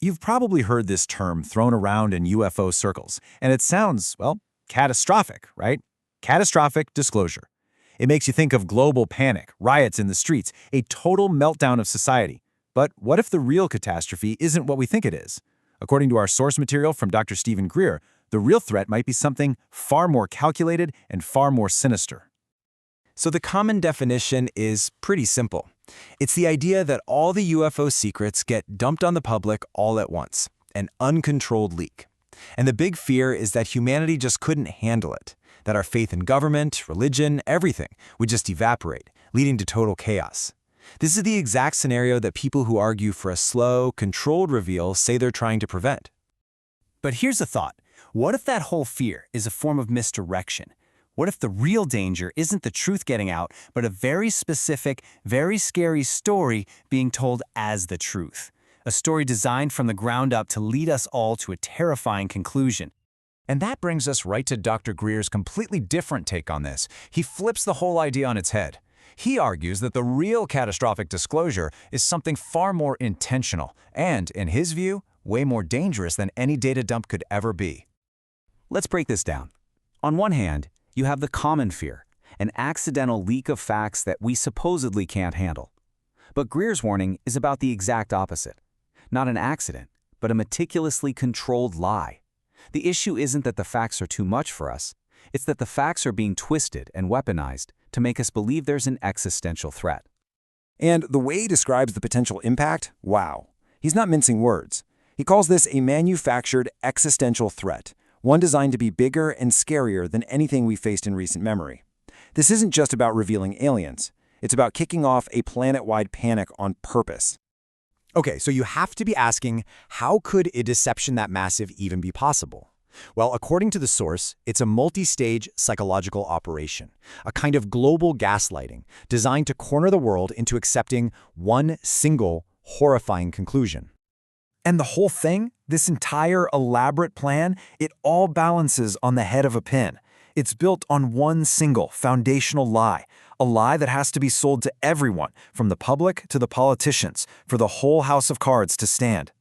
You've probably heard this term thrown around in UFO circles, and it sounds, well, catastrophic, right? Catastrophic disclosure. It makes you think of global panic, riots in the streets, a total meltdown of society. But what if the real catastrophe isn't what we think it is? According to our source material from Dr. Stephen Greer, the real threat might be something far more calculated and far more sinister. So the common definition is pretty simple. It's the idea that all the UFO secrets get dumped on the public all at once, an uncontrolled leak. And the big fear is that humanity just couldn't handle it, that our faith in government, religion, everything would just evaporate, leading to total chaos. This is the exact scenario that people who argue for a slow, controlled reveal say they're trying to prevent. But here's a thought. What if that whole fear is a form of misdirection? What if the real danger isn't the truth getting out, but a very specific, very scary story being told as the truth? A story designed from the ground up to lead us all to a terrifying conclusion. And that brings us right to Dr. Greer's completely different take on this. He flips the whole idea on its head. He argues that the real catastrophic disclosure is something far more intentional and, in his view, way more dangerous than any data dump could ever be. Let's break this down. On one hand, you have the common fear, an accidental leak of facts that we supposedly can't handle. But Greer's warning is about the exact opposite. Not an accident, but a meticulously controlled lie. The issue isn't that the facts are too much for us. It's that the facts are being twisted and weaponized to make us believe there's an existential threat. And the way he describes the potential impact, wow. He's not mincing words. He calls this a manufactured existential threat, one designed to be bigger and scarier than anything we faced in recent memory. This isn't just about revealing aliens. It's about kicking off a planet-wide panic on purpose. Okay, so you have to be asking, how could a deception that massive even be possible? Well, according to the source, it's a multi-stage psychological operation, a kind of global gaslighting designed to corner the world into accepting one single, horrifying conclusion. And the whole thing, this entire elaborate plan, it all balances on the head of a pin. It's built on one single foundational lie, a lie that has to be sold to everyone, from the public to the politicians, for the whole house of cards to stand.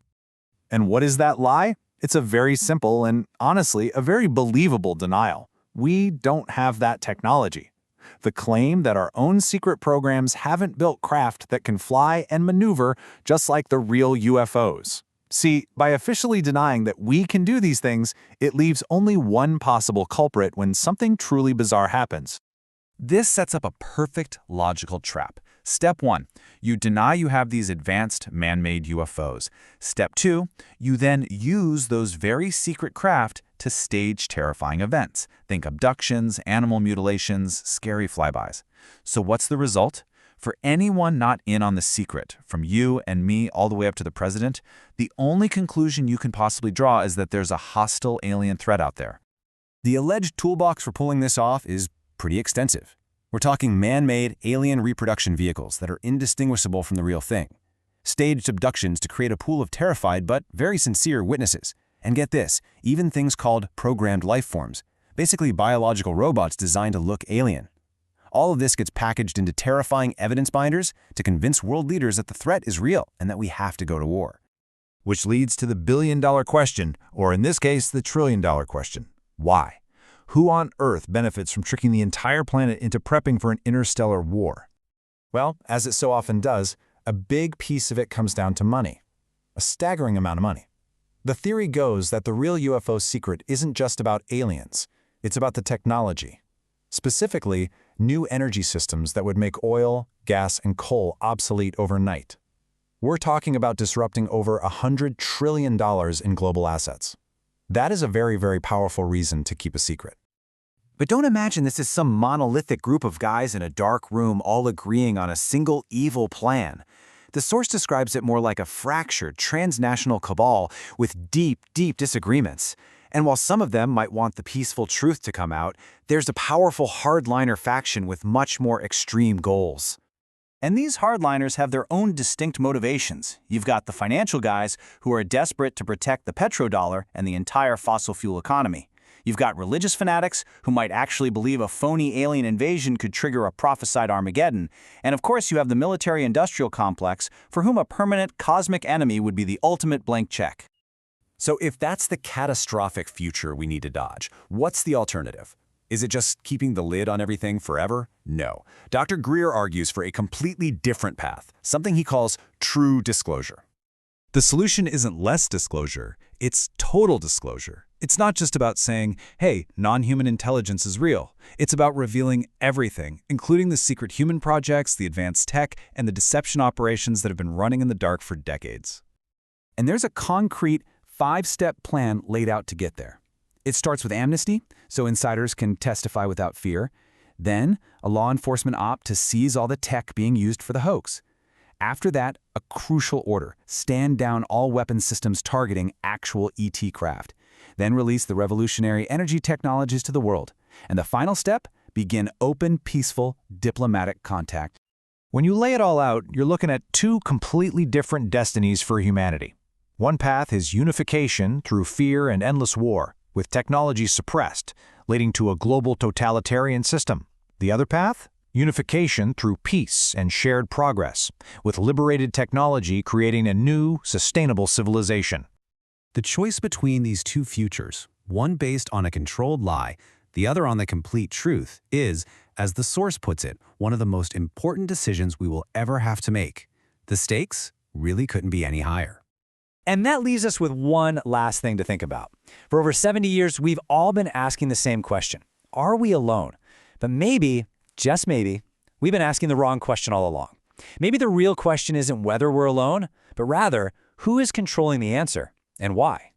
And what is that lie? It's a very simple and, honestly, a very believable denial. We don't have that technology. The claim that our own secret programs haven't built craft that can fly and maneuver just like the real UFOs. See, by officially denying that we can do these things, it leaves only one possible culprit when something truly bizarre happens. This sets up a perfect logical trap. Step 1, you deny you have these advanced man-made UFOs. Step 2, you then use those very secret craft to stage terrifying events. Think abductions, animal mutilations, scary flybys. So what's the result? For anyone not in on the secret, from you and me all the way up to the president, the only conclusion you can possibly draw is that there's a hostile alien threat out there. The alleged toolbox for pulling this off is pretty extensive. We're talking man-made alien reproduction vehicles that are indistinguishable from the real thing. Staged abductions to create a pool of terrified but very sincere witnesses. And get this, even things called programmed life forms, basically biological robots designed to look alien. All of this gets packaged into terrifying evidence binders to convince world leaders that the threat is real and that we have to go to war. Which leads to the billion-dollar question, or in this case, the trillion-dollar question. Why? Who on Earth benefits from tricking the entire planet into prepping for an interstellar war? Well, as it so often does, a big piece of it comes down to money. A staggering amount of money. The theory goes that the real UFO secret isn't just about aliens. It's about the technology. Specifically, new energy systems that would make oil, gas, and coal obsolete overnight. We're talking about disrupting over $100 trillion in global assets. That is a very, very powerful reason to keep a secret. But don't imagine this is some monolithic group of guys in a dark room all agreeing on a single evil plan. The source describes it more like a fractured transnational cabal with deep, deep disagreements. And while some of them might want the peaceful truth to come out, there's a powerful hardliner faction with much more extreme goals. And these hardliners have their own distinct motivations. You've got the financial guys who are desperate to protect the petrodollar and the entire fossil fuel economy. You've got religious fanatics who might actually believe a phony alien invasion could trigger a prophesied Armageddon, and of course you have the military-industrial complex for whom a permanent cosmic enemy would be the ultimate blank check. So if that's the catastrophic future we need to dodge, what's the alternative? Is it just keeping the lid on everything forever? No. Dr. Greer argues for a completely different path, something he calls true disclosure. The solution isn't less disclosure, it's total disclosure. It's not just about saying, hey, non-human intelligence is real. It's about revealing everything, including the secret human projects, the advanced tech, and the deception operations that have been running in the dark for decades. And there's a concrete 5-step plan laid out to get there. It starts with amnesty, so insiders can testify without fear. Then, a law enforcement op to seize all the tech being used for the hoax. After that, a crucial order: stand down all weapons systems targeting actual ET craft. Then release the revolutionary energy technologies to the world. And the final step? Begin open, peaceful, diplomatic contact. When you lay it all out, you're looking at two completely different destinies for humanity. One path is unification through fear and endless war, with technology suppressed, leading to a global totalitarian system. The other path? Unification through peace and shared progress, with liberated technology creating a new, sustainable civilization. The choice between these two futures, one based on a controlled lie, the other on the complete truth, is, as the source puts it, one of the most important decisions we will ever have to make. The stakes really couldn't be any higher. And that leaves us with one last thing to think about. For over 70 years, we've all been asking the same question. Are we alone? But maybe, just maybe, we've been asking the wrong question all along. Maybe the real question isn't whether we're alone, but rather, who is controlling the answer and why?